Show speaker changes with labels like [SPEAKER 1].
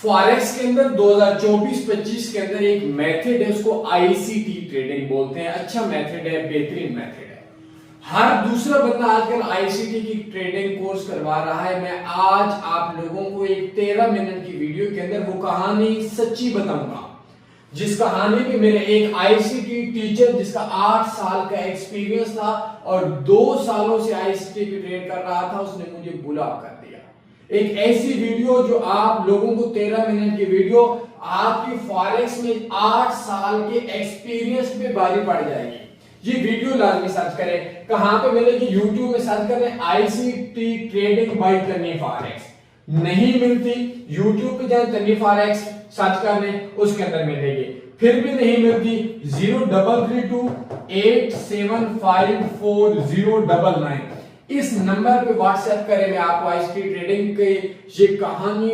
[SPEAKER 1] Forex के अंदर 2024-25 के अंदर एक मेथड है, उसको आईसीटी ट्रेडिंग बोलते हैं। अच्छा मेथड है, बेहतरीन मेथड है। हर दूसरा बंदा आजकल आईसीटी की ट्रेडिंग कोर्स करवा रहा है। मैं आज आप लोगों को एक 13 मिनट की वीडियो के अंदर वो कहानी सच्ची बताऊंगा, जिस कहानी में मेरे एक आईसीटी टीचर जिसका 8 साल का एक्सपीरियंस था और 2 सालों से आईसीटी की ट्रेड कर रहा था, उसने मुझे बुला कर दिया। एक ऐसी वीडियो जो आप लोगों को 13 मिनट की वीडियो आपकी फॉरेक्स में 8 साल के एक्सपीरियंस पे भारी पड़ जाएगी। ये वीडियो लाजमी सर्च करें। कहां पे मिलेगी? यूट्यूब में सर्च करें ICT trading by Tanvi forex. नहीं मिलती, यूट्यूब पे जाए तन्वी फॉरेक्स सर्च कर लें, उसके अंदर मिलेगी। फिर भी नहीं मिलती 0332875409 इस नंबर पे व्हाट्सएप करें। मैं आपको आईसीटी ट्रेडिंग की ये कहानी